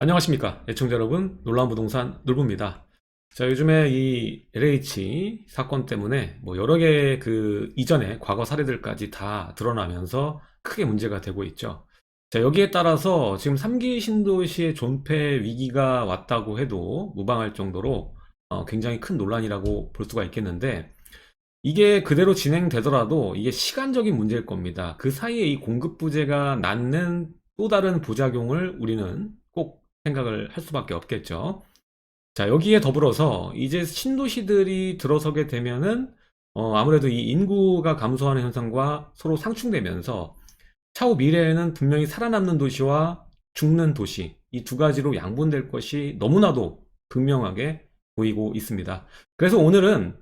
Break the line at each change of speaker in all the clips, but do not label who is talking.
안녕하십니까 애청자 여러분, 놀라운 부동산 놀부입니다. 자, 요즘에 이 LH 사건 때문에 뭐 여러 개의 그 이전의 과거 사례들까지 다 드러나면서 크게 문제가 되고 있죠. 자, 여기에 따라서 지금 3기 신도시의 존폐 위기가 왔다고 해도 무방할 정도로 굉장히 큰 논란이라고 볼 수가 있겠는데, 이게 그대로 진행되더라도 이게 시간적인 문제일 겁니다. 그 사이에 이 공급 부재가 낳는 또 다른 부작용을 우리는 꼭 생각을 할 수밖에 없겠죠. 자, 여기에 더불어서 이제 신도시들이 들어서게 되면은 아무래도 이 인구가 감소하는 현상과 서로 상충되면서 차후 미래에는 분명히 살아남는 도시와 죽는 도시, 이 두 가지로 양분될 것이 너무나도 분명하게 보이고 있습니다. 그래서 오늘은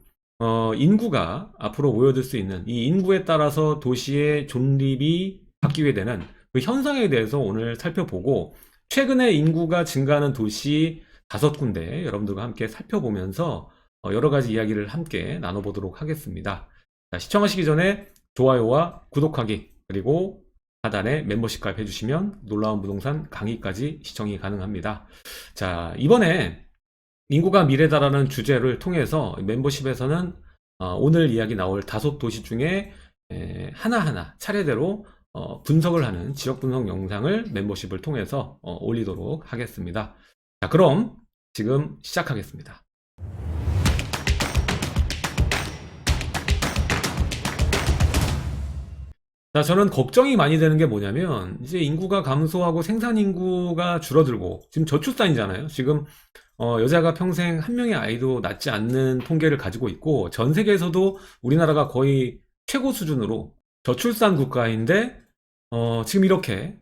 인구가 앞으로 모여들 수 있는 이 인구에 따라서 도시의 존립이 바뀌게 되는 그 현상에 대해서 오늘 살펴보고, 최근에 인구가 증가하는 도시 5군데 여러분들과 함께 살펴보면서 여러 가지 이야기를 함께 나눠보도록 하겠습니다. 자, 시청하시기 전에 좋아요와 구독하기, 그리고 하단에 멤버십 가입해주시면 놀라운 부동산 강의까지 시청이 가능합니다. 자, 이번에 인구가 미래다라는 주제를 통해서 멤버십에서는 오늘 이야기 나올 5도시 중에 하나하나 차례대로 분석을 하는 지역 분석 영상을 멤버십을 통해서 올리도록 하겠습니다. 자, 그럼 지금 시작하겠습니다. 자, 저는 걱정이 많이 되는 게 뭐냐면, 이제 인구가 감소하고 생산 인구가 줄어들고, 지금 저출산이잖아요. 지금 여자가 평생 한 명의 아이도 낳지 않는 통계를 가지고 있고, 전 세계에서도 우리나라가 거의 최고 수준으로 저출산 국가인데, 지금 이렇게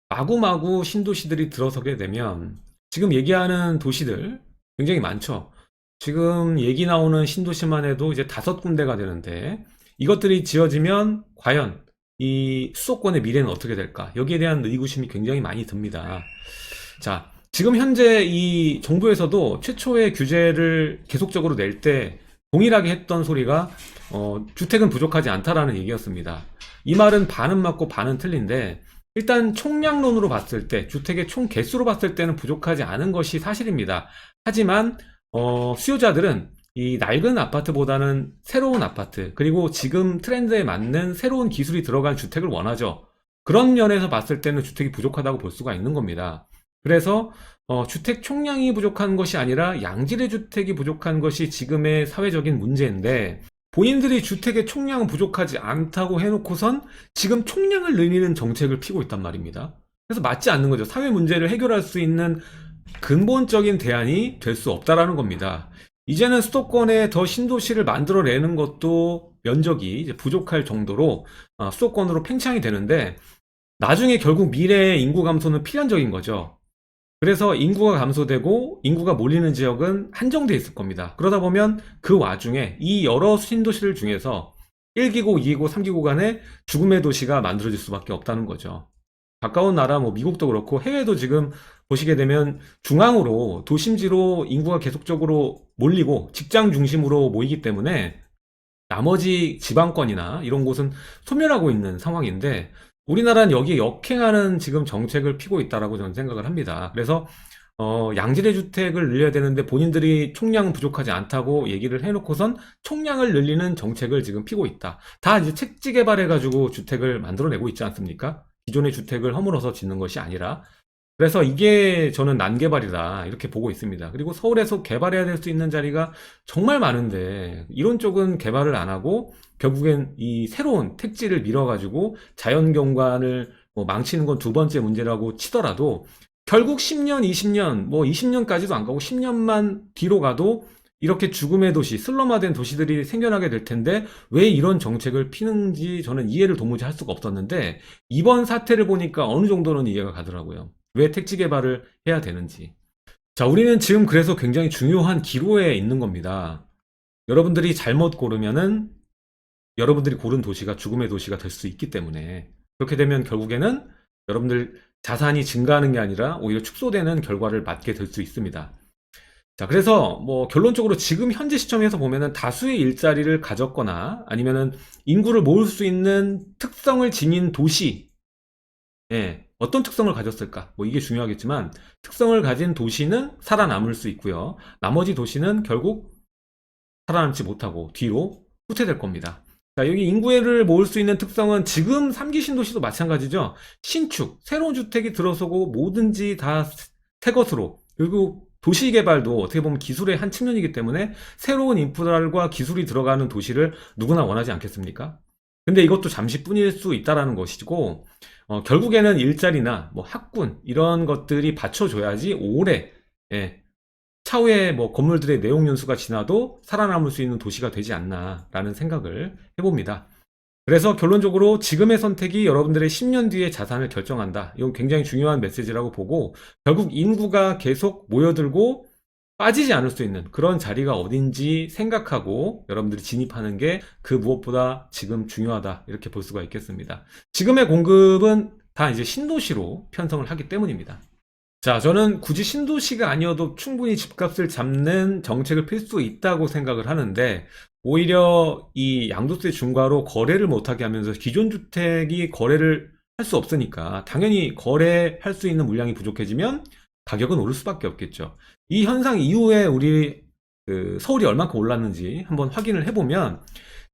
마구마구 신도시들이 들어서게 되면, 지금 얘기하는 도시들 굉장히 많죠. 지금 얘기 나오는 신도시만 해도 이제 5군데가 되는데, 이것들이 지어지면 과연 이 수도권의 미래는 어떻게 될까? 여기에 대한 의구심이 굉장히 많이 듭니다. 자, 지금 현재 이 정부에서도 최초의 규제를 계속적으로 낼 때 동일하게 했던 소리가 주택은 부족하지 않다라는 얘기였습니다. 이 말은 반은 맞고 반은 틀린데, 일단 총량론으로 봤을 때, 주택의 총 개수로 봤을 때는 부족하지 않은 것이 사실입니다. 하지만 수요자들은 이 낡은 아파트보다는 새로운 아파트, 그리고 지금 트렌드에 맞는 새로운 기술이 들어간 주택을 원하죠. 그런 면에서 봤을 때는 주택이 부족하다고 볼 수가 있는 겁니다. 그래서 주택 총량이 부족한 것이 아니라 양질의 주택이 부족한 것이 지금의 사회적인 문제인데, 본인들이 주택의 총량은 부족하지 않다고 해놓고선 지금 총량을 늘리는 정책을 피고 있단 말입니다. 그래서 맞지 않는 거죠. 사회 문제를 해결할 수 있는 근본적인 대안이 될 수 없다라는 겁니다. 이제는 수도권에 더 신도시를 만들어내는 것도 면적이 이제 부족할 정도로 수도권으로 팽창이 되는데, 나중에 결국 미래의 인구 감소는 필연적인 거죠. 그래서 인구가 감소되고 인구가 몰리는 지역은 한정돼 있을 겁니다. 그러다 보면 그 와중에 이 여러 신도시들 중에서 1기고, 2기고, 3기고 간에 죽음의 도시가 만들어질 수밖에 없다는 거죠. 가까운 나라 뭐 미국도 그렇고 해외도 지금 보시게 되면 중앙으로, 도심지로 인구가 계속적으로 몰리고 직장 중심으로 모이기 때문에 나머지 지방권이나 이런 곳은 소멸하고 있는 상황인데, 우리나라는 여기에 역행하는 지금 정책을 피고 있다라고 저는 생각을 합니다. 그래서 양질의 주택을 늘려야 되는데 본인들이 총량은 부족하지 않다고 얘기를 해놓고선 총량을 늘리는 정책을 지금 피고 있다. 다 이제 택지 개발해가지고 주택을 만들어내고 있지 않습니까? 기존의 주택을 허물어서 짓는 것이 아니라. 그래서 이게 저는 난개발이다, 이렇게 보고 있습니다. 그리고 서울에서 개발해야 될 수 있는 자리가 정말 많은데 이런 쪽은 개발을 안 하고 결국엔 이 새로운 택지를 밀어가지고 자연경관을 뭐 망치는 건 두 번째 문제라고 치더라도, 결국 10년, 20년, 뭐 20년까지도 안 가고 10년만 뒤로 가도 이렇게 죽음의 도시, 슬럼화된 도시들이 생겨나게 될 텐데 왜 이런 정책을 피는지 저는 이해를 도무지 할 수가 없었는데, 이번 사태를 보니까 어느 정도는 이해가 가더라고요. 왜 택지 개발을 해야 되는지. 자, 우리는 지금 그래서 굉장히 중요한 기로에 있는 겁니다. 여러분들이 잘못 고르면은 여러분들이 고른 도시가 죽음의 도시가 될 수 있기 때문에, 그렇게 되면 결국에는 여러분들 자산이 증가하는 게 아니라 오히려 축소되는 결과를 맞게 될 수 있습니다. 자, 그래서 뭐 결론적으로 지금 현재 시점에서 보면은 다수의 일자리를 가졌거나 아니면은 인구를 모을 수 있는 특성을 지닌 도시, 예, 어떤 특성을 가졌을까? 뭐 이게 중요하겠지만 특성을 가진 도시는 살아남을 수 있고요. 나머지 도시는 결국 살아남지 못하고 뒤로 후퇴될 겁니다. 자, 여기 인구를 모을 수 있는 특성은 지금 3기 신도시도 마찬가지죠. 신축, 새로운 주택이 들어서고 뭐든지 다 새 것으로, 그리고 도시 개발도 어떻게 보면 기술의 한 측면이기 때문에 새로운 인프라과 기술이 들어가는 도시를 누구나 원하지 않겠습니까? 근데 이것도 잠시뿐일 수 있다라는 것이고, 결국에는 일자리나 뭐 학군 이런 것들이 받쳐줘야지 오래, 예, 차후에 뭐 건물들의 내용 연수가 지나도 살아남을 수 있는 도시가 되지 않나라는 생각을 해봅니다. 그래서 결론적으로 지금의 선택이 여러분들의 10년 뒤의 자산을 결정한다. 이건 굉장히 중요한 메시지라고 보고, 결국 인구가 계속 모여들고 빠지지 않을 수 있는 그런 자리가 어딘지 생각하고 여러분들이 진입하는 게 그 무엇보다 지금 중요하다, 이렇게 볼 수가 있겠습니다. 지금의 공급은 다 이제 신도시로 편성을 하기 때문입니다. 자, 저는 굳이 신도시가 아니어도 충분히 집값을 잡는 정책을 필 수 있다고 생각을 하는데, 오히려 이 양도세 중과로 거래를 못하게 하면서 기존 주택이 거래를 할 수 없으니까 당연히 거래할 수 있는 물량이 부족해지면 가격은 오를 수밖에 없겠죠. 이 현상 이후에 우리 서울이 얼마큼 올랐는지 한번 확인을 해보면,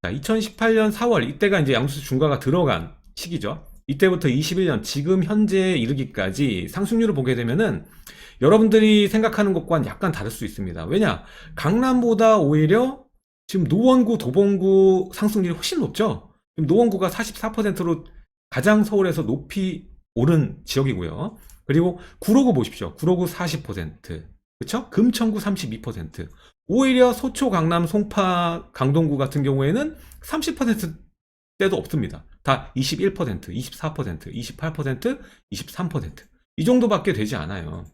자, 2018년 4월 이때가 이제 양도세 중과가 들어간 시기죠. 이때부터 21년 지금 현재에 이르기까지 상승률을 보게 되면은 여러분들이 생각하는 것과는 약간 다를 수 있습니다. 왜냐? 강남보다 오히려 지금 노원구, 도봉구 상승률이 훨씬 높죠? 지금 노원구가 44%로 가장 서울에서 높이 오른 지역이고요. 그리고 구로구 보십시오. 구로구 40%. 그쵸? 금천구 32%. 오히려 소초, 강남, 송파, 강동구 같은 경우에는 30%대도 없습니다. 다 21%, 24%, 28%, 23%. 이 정도밖에 되지 않아요.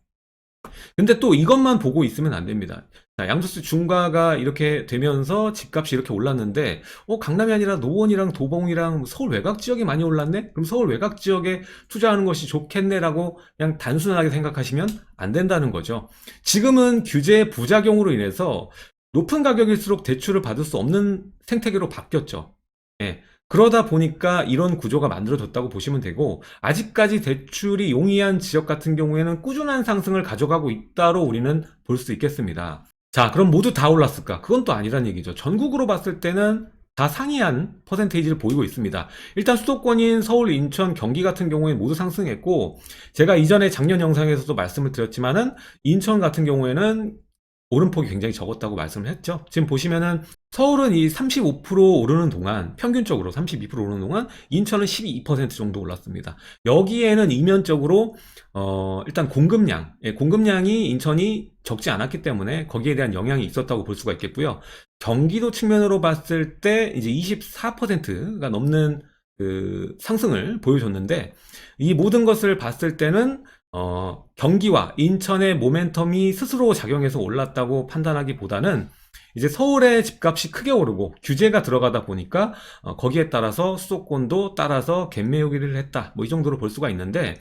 근데 또 이것만 보고 있으면 안 됩니다. 자, 양도세 중과가 이렇게 되면서 집값이 이렇게 올랐는데, 강남이 아니라 노원이랑 도봉이랑 서울 외곽 지역이 많이 올랐네? 그럼 서울 외곽 지역에 투자하는 것이 좋겠네라고 그냥 단순하게 생각하시면 안 된다는 거죠. 지금은 규제 부작용으로 인해서 높은 가격일수록 대출을 받을 수 없는 생태계로 바뀌었죠. 예. 그러다 보니까 이런 구조가 만들어졌다고 보시면 되고, 아직까지 대출이 용이한 지역 같은 경우에는 꾸준한 상승을 가져가고 있다로 우리는 볼 수 있겠습니다. 자, 그럼 모두 다 올랐을까? 그건 또 아니란 얘기죠. 전국으로 봤을 때는 다 상이한 퍼센테이지를 보이고 있습니다. 일단 수도권인 서울, 인천, 경기 같은 경우에 모두 상승했고, 제가 이전에 작년 영상에서도 말씀을 드렸지만은 인천 같은 경우에는 오름폭이 굉장히 적었다고 말씀을 했죠. 지금 보시면은 서울은 이 35% 오르는 동안, 평균적으로 32% 오르는 동안 인천은 12% 정도 올랐습니다. 여기에는 이면적으로 일단 공급량이 인천이 적지 않았기 때문에 거기에 대한 영향이 있었다고 볼 수가 있겠고요. 경기도 측면으로 봤을 때 이제 24%가 넘는 그 상승을 보여줬는데, 이 모든 것을 봤을 때는 경기와 인천의 모멘텀이 스스로 작용해서 올랐다고 판단하기보다는 이제 서울의 집값이 크게 오르고 규제가 들어가다 보니까 거기에 따라서 수도권도 따라서 갭매우기를 했다, 뭐 이 정도로 볼 수가 있는데,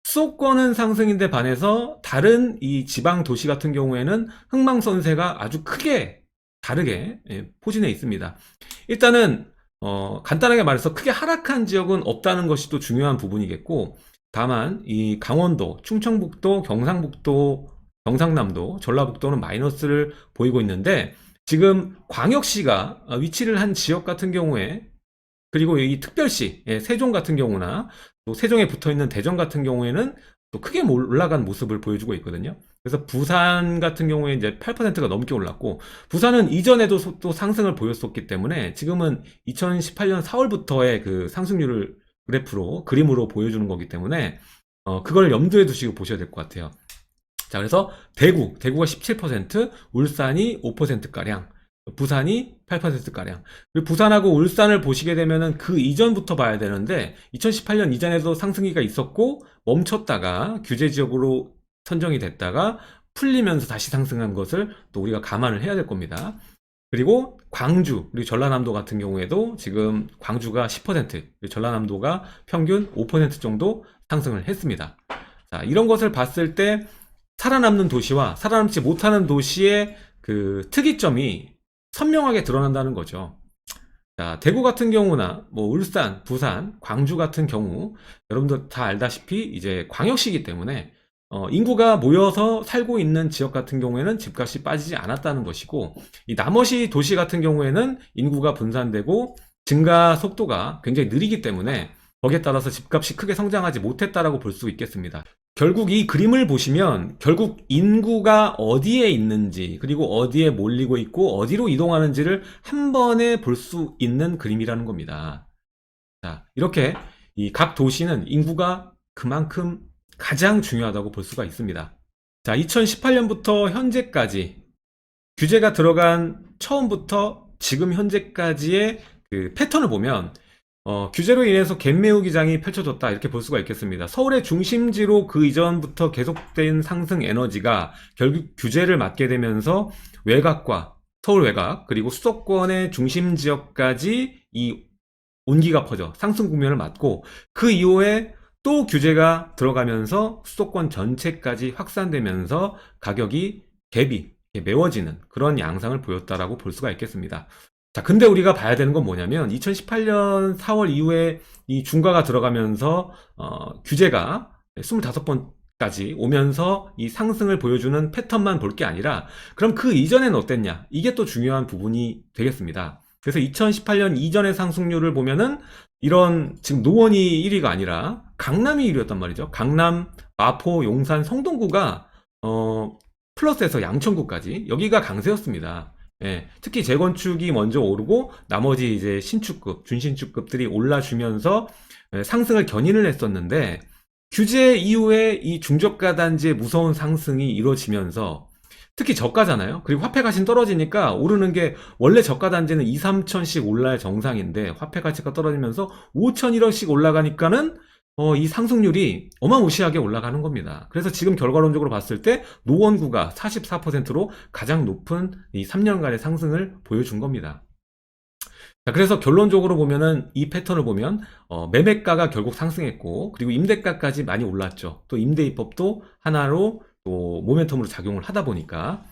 수도권은 상승인데 반해서 다른 이 지방 도시 같은 경우에는 흥망성쇠가 아주 크게 다르게 포진해 있습니다. 일단은 간단하게 말해서 크게 하락한 지역은 없다는 것이 또 중요한 부분이겠고, 다만 이 강원도, 충청북도, 경상북도, 경상남도, 전라북도는 마이너스를 보이고 있는데, 지금 광역시가 위치를 한 지역 같은 경우에, 그리고 이 특별시, 세종 같은 경우나 또 세종에 붙어있는 대전 같은 경우에는 또 크게 올라간 모습을 보여주고 있거든요. 그래서 부산 같은 경우에 이제 8%가 넘게 올랐고, 부산은 이전에도 또 상승을 보였었기 때문에 지금은 2018년 4월부터의 그 상승률을 그림으로 보여주는 거기 때문에 그걸 염두에 두시고 보셔야 될 것 같아요. 자, 그래서 대구가 17%, 울산이 5%가량, 부산이 8%가량. 그리고 부산하고 울산을 보시게 되면은 그 이전부터 봐야 되는데, 2018년 이전에도 상승기가 있었고 멈췄다가 규제 지역으로 선정이 됐다가 풀리면서 다시 상승한 것을 또 우리가 감안을 해야 될 겁니다. 그리고 광주, 그리고 전라남도 같은 경우에도 지금 광주가 10%, 그리고 전라남도가 평균 5% 정도 상승을 했습니다. 자, 이런 것을 봤을 때 살아남는 도시와 살아남지 못하는 도시의 그 특이점이 선명하게 드러난다는 거죠. 자, 대구 같은 경우나 뭐 울산, 부산, 광주 같은 경우 여러분들 다 알다시피 이제 광역시이기 때문에 인구가 모여서 살고 있는 지역 같은 경우에는 집값이 빠지지 않았다는 것이고, 이 나머지 도시 같은 경우에는 인구가 분산되고 증가 속도가 굉장히 느리기 때문에 거기에 따라서 집값이 크게 성장하지 못했다라고 볼 수 있겠습니다. 결국 이 그림을 보시면 결국 인구가 어디에 있는지, 그리고 어디에 몰리고 있고 어디로 이동하는지를 한 번에 볼 수 있는 그림이라는 겁니다. 자, 이렇게 이 각 도시는 인구가 그만큼 가장 중요하다고 볼 수가 있습니다. 자, 2018년부터 현재까지 규제가 들어간 처음부터 지금 현재까지의 그 패턴을 보면 규제로 인해서 갭매우 기장이 펼쳐졌다, 이렇게 볼 수가 있겠습니다. 서울의 중심지로 그 이전부터 계속된 상승 에너지가 결국 규제를 맞게 되면서 외곽과 서울 외곽 그리고 수도권의 중심 지역까지 이 온기가 퍼져 상승 국면을 맞고, 그 이후에 또 규제가 들어가면서 수도권 전체까지 확산되면서 가격이 갭이 메워지는 그런 양상을 보였다라고 볼 수가 있겠습니다. 자, 근데 우리가 봐야 되는 건 뭐냐면 2018년 4월 이후에 이 중과가 들어가면서 규제가 25번까지 오면서 이 상승을 보여주는 패턴만 볼 게 아니라, 그럼 그 이전에는 어땠냐? 이게 또 중요한 부분이 되겠습니다. 그래서 2018년 이전의 상승률을 보면은 이런 지금 노원이 1위가 아니라 강남이 1위였단 말이죠. 강남, 마포, 용산, 성동구가 플러스에서 양천구까지 여기가 강세였습니다. 예, 특히 재건축이 먼저 오르고 나머지 이제 신축급, 준신축급들이 올라주면서 상승을 견인을 했었는데, 규제 이후에 이 중저가 단지의 무서운 상승이 이루어지면서 특히 저가잖아요. 그리고 화폐 가치는 떨어지니까 오르는 게, 원래 저가 단지는 2, 3천씩 올라야 정상인데 화폐 가치가 떨어지면서 5천, 1억씩 올라가니까는 이 상승률이 어마무시하게 올라가는 겁니다. 그래서 지금 결과론적으로 봤을 때 노원구가 44%로 가장 높은 이 3년간의 상승을 보여준 겁니다. 자, 그래서 결론적으로 보면은 이 패턴을 보면 매매가가 결국 상승했고, 그리고 임대가까지 많이 올랐죠. 또 임대입법도 하나로 또 모멘텀으로 작용을 하다 보니까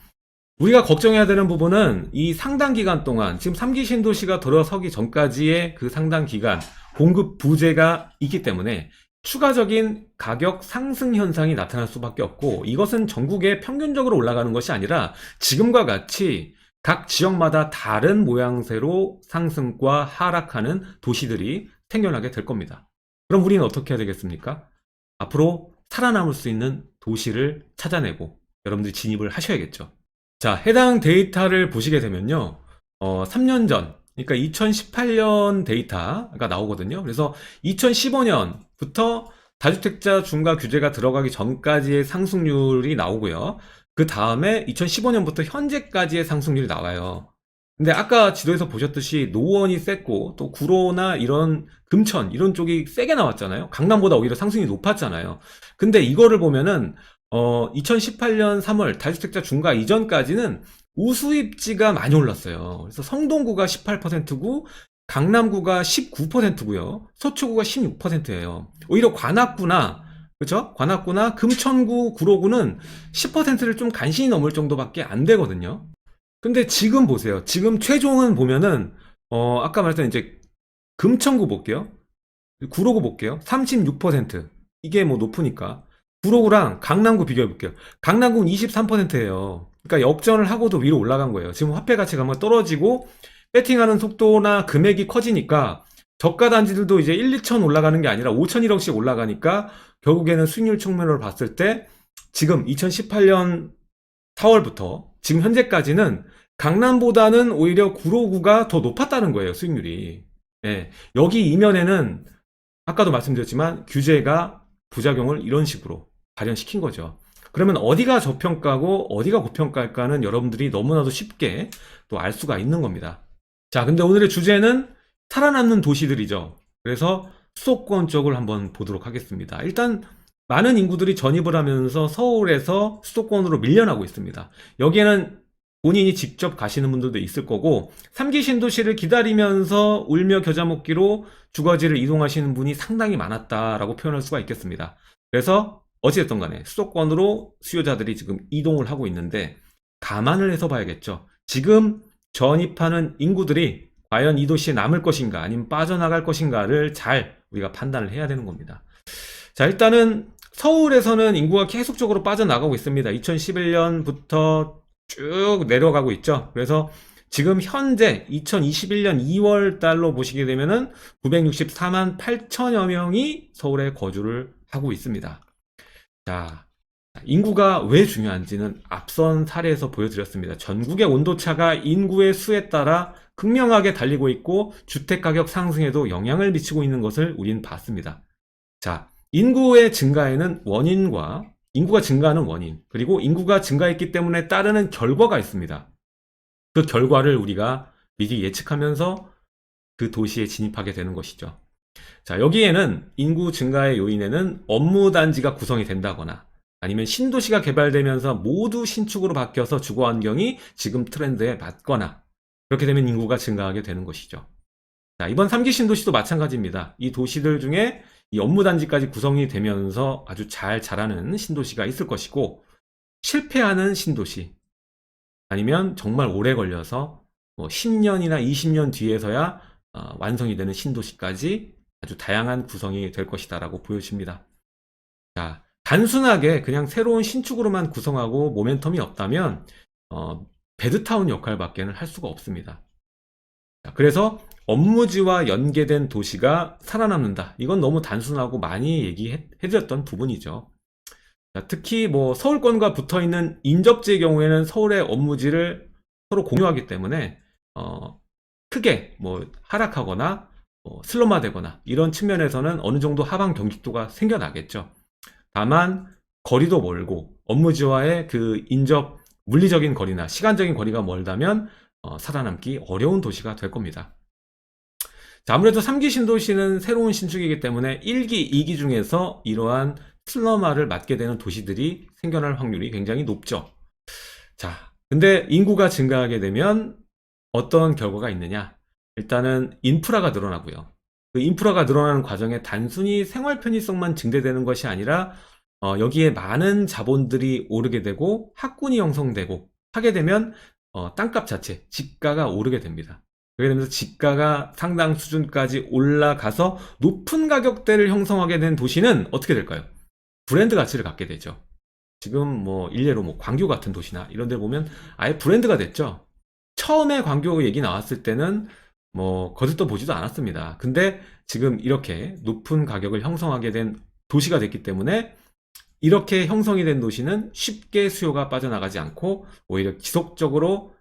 우리가 걱정해야 되는 부분은 이 상당 기간 동안, 지금 3기 신도시가 들어서기 전까지의 그 상당 기간 공급 부재가 있기 때문에 추가적인 가격 상승 현상이 나타날 수밖에 없고, 이것은 전국에 평균적으로 올라가는 것이 아니라 지금과 같이 각 지역마다 다른 모양새로 상승과 하락하는 도시들이 생겨나게 될 겁니다. 그럼 우리는 어떻게 해야 되겠습니까? 앞으로 살아남을 수 있는 도시를 찾아내고 여러분들이 진입을 하셔야겠죠. 자, 해당 데이터를 보시게 되면요. 3년 전, 그러니까 2018년 데이터가 나오거든요. 그래서 2015년부터 다주택자 중과 규제가 들어가기 전까지의 상승률이 나오고요. 그 다음에 2015년부터 현재까지의 상승률이 나와요. 근데 아까 지도에서 보셨듯이 노원이 셌고 또 구로나 이런 금천 이런 쪽이 세게 나왔잖아요. 강남보다 오히려 상승이 높았잖아요. 근데 이거를 보면은 2018년 3월 다주택자 중과 이전까지는 우수입지가 많이 올랐어요. 그래서 성동구가 18%고 강남구가 19%고요. 서초구가 16%예요. 오히려 관악구나, 그렇죠? 관악구나 금천구, 구로구는 10%를 좀 간신히 넘을 정도밖에 안 되거든요. 근데 지금 보세요. 지금 최종은 보면은 아까 말했던 이제 금천구 볼게요. 구로구 볼게요. 36%. 이게 뭐 높으니까. 구로구랑 강남구 비교해 볼게요. 강남구는 23%예요. 그러니까 역전을 하고도 위로 올라간 거예요. 지금 화폐 가치가 한번 떨어지고 배팅하는 속도나 금액이 커지니까 저가 단지들도 이제 1, 2천 올라가는 게 아니라 5천, 1억씩 올라가니까 결국에는 수익률 측면으로 봤을 때 지금 2018년 4월부터 지금 현재까지는 강남보다는 오히려 구로구가 더 높았다는 거예요, 수익률이. 예, 여기 이면에는 아까도 말씀드렸지만 규제가 부작용을 이런 식으로 발현시킨 거죠. 그러면 어디가 저평가고 어디가 고평가일까는 여러분들이 너무나도 쉽게 또 알 수가 있는 겁니다. 자, 근데 오늘의 주제는 살아남는 도시들이죠. 그래서 수도권 쪽을 한번 보도록 하겠습니다. 일단 많은 인구들이 전입을 하면서 서울에서 수도권으로 밀려나고 있습니다. 여기에는 본인이 직접 가시는 분들도 있을 거고, 3기 신도시를 기다리면서 울며 겨자 먹기로 주거지를 이동하시는 분이 상당히 많았다라고 표현할 수가 있겠습니다. 그래서 어찌됐든 간에 수도권으로 수요자들이 지금 이동을 하고 있는데, 감안을 해서 봐야겠죠. 지금 전입하는 인구들이 과연 이 도시에 남을 것인가 아니면 빠져나갈 것인가를 잘 우리가 판단을 해야 되는 겁니다. 자, 일단은 서울에서는 인구가 계속적으로 빠져나가고 있습니다. 2011년부터 쭉 내려가고 있죠. 그래서 지금 현재 2021년 2월 달로 보시게 되면은 964만 8천여 명이 서울에 거주를 하고 있습니다. 자, 인구가 왜 중요한지는 앞선 사례에서 보여드렸습니다. 전국의 온도차가 인구의 수에 따라 극명하게 달리고 있고 주택가격 상승에도 영향을 미치고 있는 것을 우린 봤습니다. 자, 인구의 증가에는 원인과 인구가 증가하는 원인, 그리고 인구가 증가했기 때문에 따르는 결과가 있습니다. 그 결과를 우리가 미리 예측하면서 그 도시에 진입하게 되는 것이죠. 자, 여기에는 인구 증가의 요인에는 업무단지가 구성이 된다거나 아니면 신도시가 개발되면서 모두 신축으로 바뀌어서 주거 환경이 지금 트렌드에 맞거나 그렇게 되면 인구가 증가하게 되는 것이죠. 자, 이번 3기 신도시도 마찬가지입니다. 이 도시들 중에 이 업무단지까지 구성이 되면서 아주 잘 자라는 신도시가 있을 것이고, 실패하는 신도시 아니면 정말 오래 걸려서 뭐 10년이나 20년 뒤에서야 완성이 되는 신도시까지 아주 다양한 구성이 될 것이다 라고 보여집니다. 자, 단순하게 그냥 새로운 신축으로만 구성하고 모멘텀이 없다면 배드타운 역할밖에는 할 수가 없습니다. 자, 그래서 업무지와 연계된 도시가 살아남는다. 이건 너무 단순하고 많이 얘기해드렸던 부분이죠. 자, 특히 뭐 서울권과 붙어있는 인접지의 경우에는 서울의 업무지를 서로 공유하기 때문에 크게 뭐 하락하거나 슬럼화되거나 이런 측면에서는 어느 정도 하방 경직도가 생겨나겠죠. 다만 거리도 멀고 업무지와의 그 인접 물리적인 거리나 시간적인 거리가 멀다면 살아남기 어려운 도시가 될 겁니다. 자, 아무래도 3기 신도시는 새로운 신축이기 때문에 1기, 2기 중에서 이러한 슬럼화를 맞게 되는 도시들이 생겨날 확률이 굉장히 높죠. 자, 근데 인구가 증가하게 되면 어떤 결과가 있느냐? 일단은 인프라가 늘어나고요. 그 인프라가 늘어나는 과정에 단순히 생활 편의성만 증대되는 것이 아니라 여기에 많은 자본들이 오르게 되고 학군이 형성되고 하게 되면 땅값 자체, 집가가 오르게 됩니다. 그렇게 되면서 집가가 상당 수준까지 올라가서 높은 가격대를 형성하게 된 도시는 어떻게 될까요? 브랜드 가치를 갖게 되죠. 지금 뭐 일례로 뭐 광교 같은 도시나 이런 데 보면 아예 브랜드가 됐죠. 처음에 광교 얘기 나왔을 때는 뭐 거들떠 보지도 않았습니다. 근데 지금 이렇게 높은 가격을 형성하게 된 도시가 됐기 때문에 이렇게 형성이 된 도시는 쉽게 수요가 빠져나가지 않고 오히려 지속적으로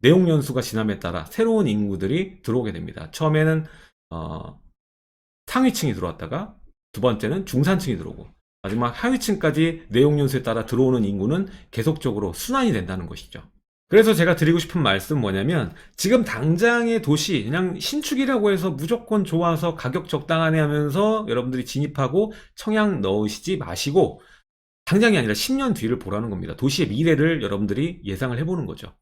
내용 연수가 지남에 따라 새로운 인구들이 들어오게 됩니다. 처음에는 상위층이 들어왔다가 두 번째는 중산층이 들어오고 마지막 하위층까지 내용 연수에 따라 들어오는 인구는 계속적으로 순환이 된다는 것이죠. 그래서 제가 드리고 싶은 말씀 뭐냐면 지금 당장의 도시 그냥 신축이라고 해서 무조건 좋아서 가격 적당하네 하면서 여러분들이 진입하고 청약 넣으시지 마시고 당장이 아니라 10년 뒤를 보라는 겁니다. 도시의 미래를 여러분들이 예상을 해보는 거죠.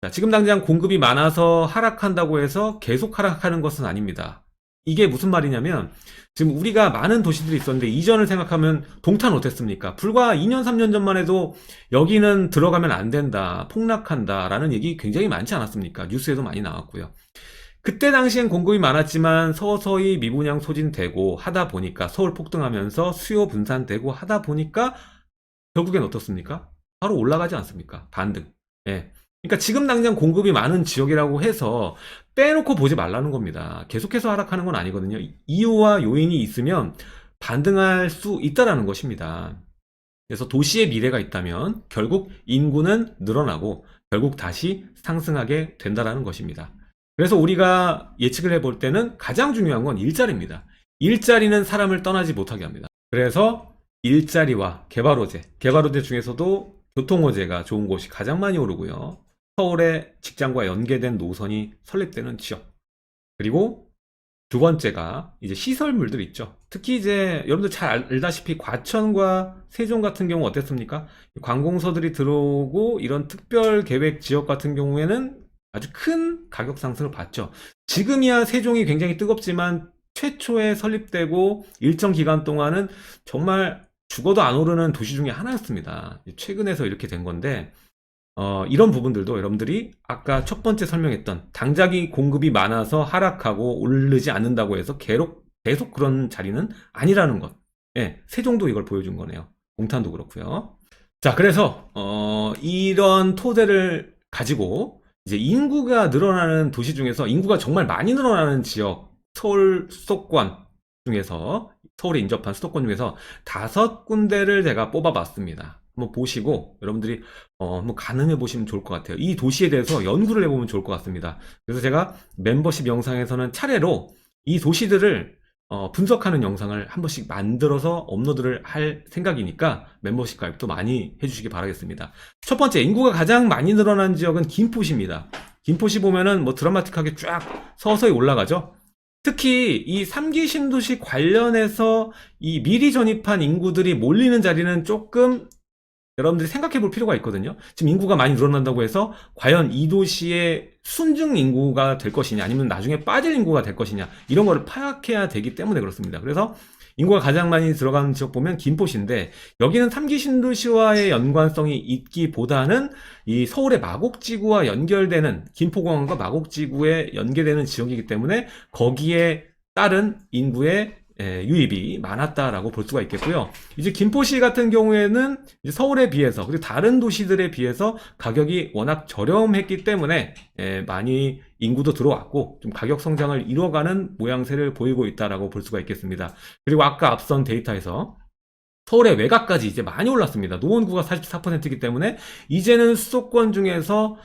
자, 지금 당장 공급이 많아서 하락한다고 해서 계속 하락하는 것은 아닙니다. 이게 무슨 말이냐면 지금 우리가 많은 도시들이 있었는데 이전을 생각하면 동탄 어땠습니까? 불과 2년 3년 전만 해도 여기는 들어가면 안 된다, 폭락한다 라는 얘기 굉장히 많지 않았습니까? 뉴스에도 많이 나왔고요. 그때 당시엔 공급이 많았지만 서서히 미분양 소진되고 하다 보니까 서울 폭등하면서 수요 분산되고 하다 보니까 결국엔 어떻습니까? 바로 올라가지 않습니까? 반등. 예. 그러니까 지금 당장 공급이 많은 지역이라고 해서 빼놓고 보지 말라는 겁니다. 계속해서 하락하는 건 아니거든요. 이유와 요인이 있으면 반등할 수 있다라는 것입니다. 그래서 도시의 미래가 있다면 결국 인구는 늘어나고 결국 다시 상승하게 된다라는 것입니다. 그래서 우리가 예측을 해볼 때는 가장 중요한 건 일자리입니다. 일자리는 사람을 떠나지 못하게 합니다. 그래서 일자리와 개발호재 중에서도 교통호재가 좋은 곳이 가장 많이 오르고요. 서울의 직장과 연계된 노선이 설립되는 지역. 그리고 두 번째가 이제 시설물들 있죠. 특히 이제 여러분들 잘 알다시피 과천과 세종 같은 경우 어땠습니까? 관공서들이 들어오고 이런 특별 계획 지역 같은 경우에는 아주 큰 가격 상승을 봤죠. 지금이야 세종이 굉장히 뜨겁지만 최초에 설립되고 일정 기간 동안은 정말 죽어도 안 오르는 도시 중에 하나였습니다. 최근에서 이렇게 된 건데 이런 부분들도 여러분들이 아까 첫 번째 설명했던 당장이 공급이 많아서 하락하고 오르지 않는다고 해서 계속 그런 자리는 아니라는 것. 예, 세종도 이걸 보여준 거네요. 동탄도 그렇고요. 자, 그래서 이런 토대를 가지고 이제 인구가 늘어나는 도시 중에서 인구가 정말 많이 늘어나는 지역, 서울 수도권 중에서 서울에 인접한 수도권 중에서 5군데를 제가 뽑아봤습니다. 한번 보시고 여러분들이 한번 가늠해 보시면 좋을 것 같아요. 이 도시에 대해서 연구를 해보면 좋을 것 같습니다. 그래서 제가 멤버십 영상에서는 차례로 이 도시들을 분석하는 영상을 한 번씩 만들어서 업로드를 할 생각이니까 멤버십 가입도 많이 해주시기 바라겠습니다. 첫 번째, 인구가 가장 많이 늘어난 지역은 김포시입니다. 김포시 보면은 뭐 드라마틱하게 쫙 서서히 올라가죠. 특히 이 3기 신도시 관련해서 이 미리 전입한 인구들이 몰리는 자리는 조금 여러분들이 생각해 볼 필요가 있거든요. 지금 인구가 많이 늘어난다고 해서 과연 이 도시의 순증 인구가 될 것이냐 아니면 나중에 빠질 인구가 될 것이냐 이런 거를 파악해야 되기 때문에 그렇습니다. 그래서 인구가 가장 많이 들어가는 지역 보면 김포시인데 여기는 3기 신도시와의 연관성이 있기보다는 이 서울의 마곡지구와 연결되는 김포공항과 마곡지구에 연계되는 지역이기 때문에 거기에 따른 인구의 유입이 많았다라고 볼 수가 있겠고요. 이제 김포시 같은 경우에는 이제 서울에 비해서 그리고 다른 도시들에 비해서 가격이 워낙 저렴했기 때문에 많이 인구도 들어왔고 좀 가격 성장을 이뤄가는 모양새를 보이고 있다라고 볼 수가 있겠습니다. 그리고 아까 앞선 데이터에서 서울의 외곽까지 이제 많이 올랐습니다. 노원구가 44%이기 때문에 이제는 수도권 중에서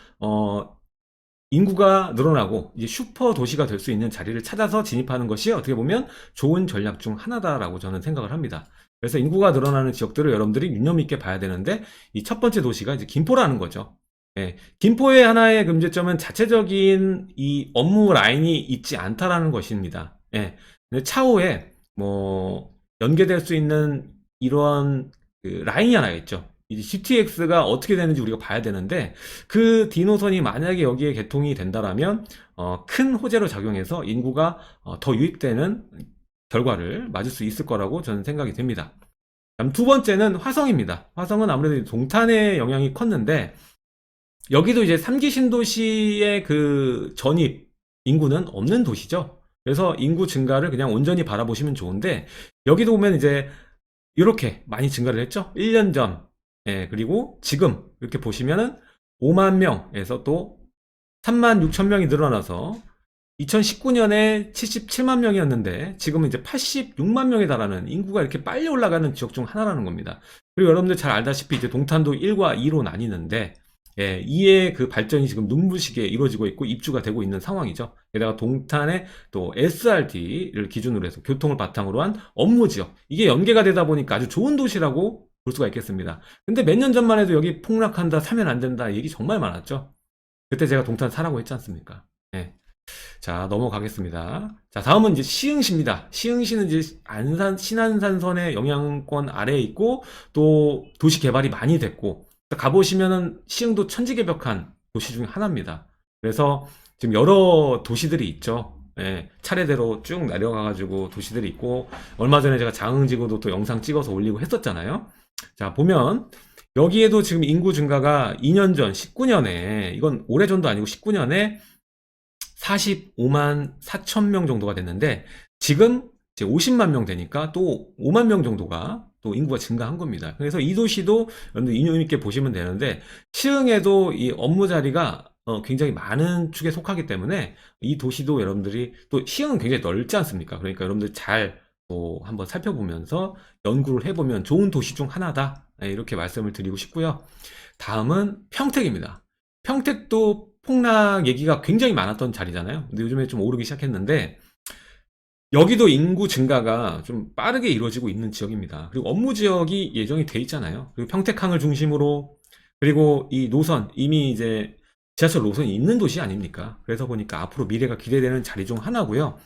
인구가 늘어나고 이제 슈퍼 도시가 될 수 있는 자리를 찾아서 진입하는 것이 어떻게 보면 좋은 전략 중 하나다라고 저는 생각을 합니다. 그래서 인구가 늘어나는 지역들을 여러분들이 유념 있게 봐야 되는데 이 첫 번째 도시가 이제 김포라는 거죠. 예, 김포의 하나의 문제점은 자체적인 이 업무 라인이 있지 않다라는 것입니다. 예, 근데 차후에 뭐 연계될 수 있는 이러한 그 라인이 하나 있죠. 이제 GTX가 어떻게 되는지 우리가 봐야 되는데 그 D노선이 만약에 여기에 개통이 된다라면 큰 호재로 작용해서 인구가 더 유입되는 결과를 맞을 수 있을 거라고 저는 생각이 됩니다. 다음 두 번째는 화성입니다. 화성은 아무래도 동탄의 영향이 컸는데 여기도 이제 3기 신도시의 그 전입 인구는 없는 도시죠. 그래서 인구 증가를 그냥 온전히 바라보시면 좋은데 여기도 보면 이제 이렇게 많이 증가를 했죠. 1년 전. 예, 그리고 지금 이렇게 보시면은 5만 명에서 또 3만 6천 명이 늘어나서 2019년에 77만 명이었는데 지금은 이제 86만 명에 달하는 인구가 이렇게 빨리 올라가는 지역 중 하나라는 겁니다. 그리고 여러분들 잘 알다시피 이제 동탄도 1과 2로 나뉘는데 예, 2의 그 발전이 지금 눈부시게 이루어지고 있고 입주가 되고 있는 상황이죠. 게다가 동탄에 또 SRT를 기준으로 해서 교통을 바탕으로 한 업무 지역 이게 연계가 되다 보니까 아주 좋은 도시라고 볼 수가 있겠습니다. 근데 몇 년 전만 해도 여기 폭락한다, 사면 안 된다 얘기 정말 많았죠. 그때 제가 동탄 사라고 했지 않습니까? 예. 자, 넘어가겠습니다. 자, 다음은 이제 시흥시입니다. 시흥시는 이제 신안산선의 영향권 아래에 있고 또 도시 개발이 많이 됐고 가보시면은 시흥도 천지개벽한 도시 중 하나입니다. 그래서 지금 여러 도시들이 있죠. 예, 차례대로 쭉 내려가가지고 도시들이 있고 얼마 전에 제가 장흥지구도 또 영상 찍어서 올리고 했었잖아요. 자, 보면 여기에도 지금 인구 증가가 2년 전 19년에 이건 오래전도 아니고 19년에 45만 4천 명 정도가 됐는데 지금 이제 50만 명 되니까 또 5만 명 정도가 또 인구가 증가한 겁니다. 그래서 이 도시도 여러분들 인용 있게 보시면 되는데 시흥에도 이 업무 자리가 굉장히 많은 축에 속하기 때문에 이 도시도 여러분들이 또 시흥은 굉장히 넓지 않습니까? 그러니까 여러분들 잘 또 한번 살펴보면서 연구를 해보면 좋은 도시 중 하나다. 네, 이렇게 말씀을 드리고 싶고요. 다음은 평택입니다. 평택도 폭락 얘기가 굉장히 많았던 자리잖아요. 근데 요즘에 좀 오르기 시작했는데 여기도 인구 증가가 좀 빠르게 이루어지고 있는 지역입니다. 그리고 업무 지역이 예정이 돼 있잖아요. 그리고 평택항을 중심으로 그리고 이 노선 이미 이제 지하철 노선이 있는 도시 아닙니까? 그래서 보니까 앞으로 미래가 기대되는 자리 중 하나고요.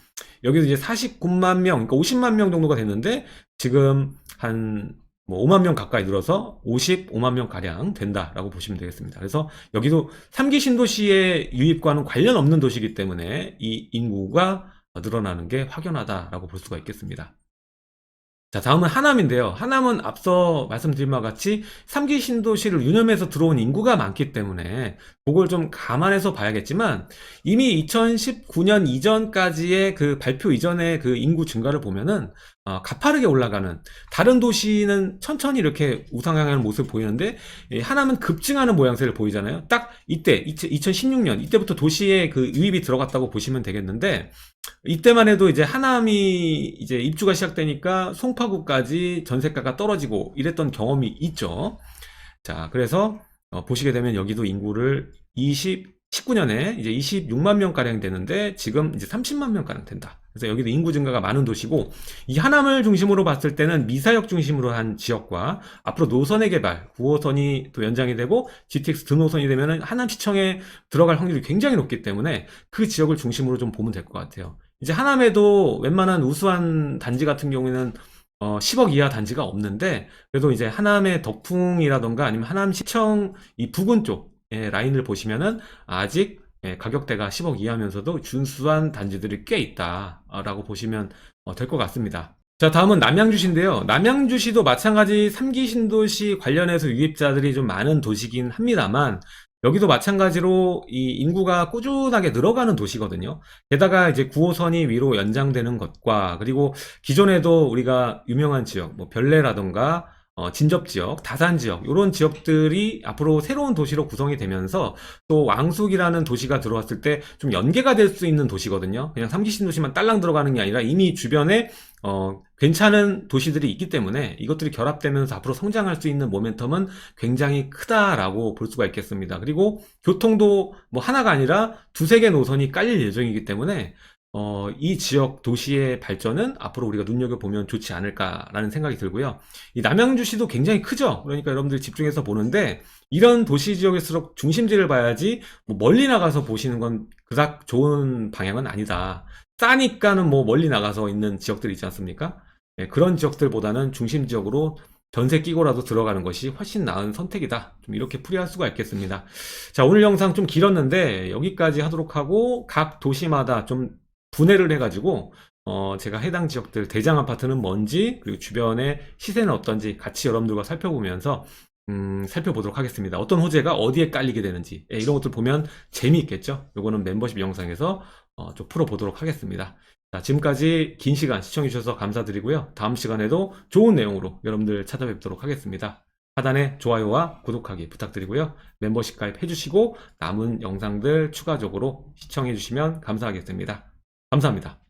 여기도 이제 49만 명, 그러니까 50만 명 정도가 됐는데 지금 한 뭐 5만 명 가까이 늘어서 55만 명 가량 된다라고 보시면 되겠습니다. 그래서 여기도 3기 신도시의 유입과는 관련 없는 도시이기 때문에 이 인구가 늘어나는 게 확연하다라고 볼 수가 있겠습니다. 자, 다음은 하남인데요. 하남은 앞서 말씀드린 바와 같이 3기 신도시를 유념해서 들어온 인구가 많기 때문에 그걸 좀 감안해서 봐야겠지만 이미 2019년 이전까지의 그 발표 이전의 그 인구 증가를 보면은 가파르게 올라가는, 다른 도시는 천천히 이렇게 우상향하는 모습을 보이는데 이 하남은 급증하는 모양새를 보이잖아요. 딱 이때 2016년 이때부터 도시에 그 유입이 들어갔다고 보시면 되겠는데, 이때만 해도 이제 하남이 이제 입주가 시작되니까 송파구까지 전세가가 떨어지고 이랬던 경험이 있죠. 자, 그래서 보시게 되면 여기도 인구를 19년에 이제 26만 명가량 되는데 지금 이제 30만 명가량 된다. 그래서 여기도 인구 증가가 많은 도시고, 이 하남을 중심으로 봤을 때는 미사역 중심으로 한 지역과 앞으로 노선의 개발, 9호선이 또 연장이 되고 GTX 등호선이 되면은 하남시청에 들어갈 확률이 굉장히 높기 때문에 그 지역을 중심으로 좀 보면 될 것 같아요. 이제 하남에도 웬만한 우수한 단지 같은 경우에는 10억 이하 단지가 없는데, 그래도 이제 하남의 덕풍이라던가 아니면 하남시청 이 부근 쪽의 라인을 보시면은 아직 가격대가 10억 이하면서도 준수한 단지들이 꽤 있다라고 보시면 될 것 같습니다. 자, 다음은 남양주시인데요. 남양주시도 마찬가지 3기 신도시 관련해서 유입자들이 좀 많은 도시긴 합니다만, 여기도 마찬가지로 이 인구가 꾸준하게 늘어가는 도시거든요. 게다가 이제 9호선이 위로 연장되는 것과, 그리고 기존에도 우리가 유명한 지역, 뭐 별내라던가 진접 지역, 다산 지역, 이런 지역들이 앞으로 새로운 도시로 구성이 되면서 또 왕숙이라는 도시가 들어왔을 때 좀 연계가 될 수 있는 도시거든요. 그냥 3기 신도시만 딸랑 들어가는 게 아니라 이미 주변에 괜찮은 도시들이 있기 때문에 이것들이 결합되면서 앞으로 성장할 수 있는 모멘텀은 굉장히 크다라고 볼 수가 있겠습니다. 그리고 교통도 뭐 하나가 아니라 두세 개 노선이 깔릴 예정이기 때문에 이 지역 도시의 발전은 앞으로 우리가 눈여겨보면 좋지 않을까라는 생각이 들고요. 이 남양주시도 굉장히 크죠. 그러니까 여러분들이 집중해서 보는데, 이런 도시 지역일수록 중심지를 봐야지 뭐 멀리 나가서 보시는 건 그닥 좋은 방향은 아니다. 싸니까는 뭐 멀리 나가서 있는 지역들 있지 않습니까? 그런 지역들보다는 중심 지역으로 전세 끼고라도 들어가는 것이 훨씬 나은 선택이다. 좀 이렇게 풀이할 수가 있겠습니다. 자, 오늘 영상 좀 길었는데 여기까지 하도록 하고, 각 도시마다 좀 분해를 해가지고 제가 해당 지역들 대장 아파트는 뭔지, 그리고 주변의 시세는 어떤지 같이 여러분들과 살펴보면서 살펴보도록 하겠습니다. 어떤 호재가 어디에 깔리게 되는지, 이런 것들 보면 재미있겠죠. 요거는 멤버십 영상에서 좀 풀어보도록 하겠습니다. 자, 지금까지 긴 시간 시청해주셔서 감사드리고요. 다음 시간에도 좋은 내용으로 여러분들 찾아뵙도록 하겠습니다. 하단에 좋아요와 구독하기 부탁드리고요. 멤버십 가입해주시고 남은 영상들 추가적으로 시청해주시면 감사하겠습니다. 감사합니다.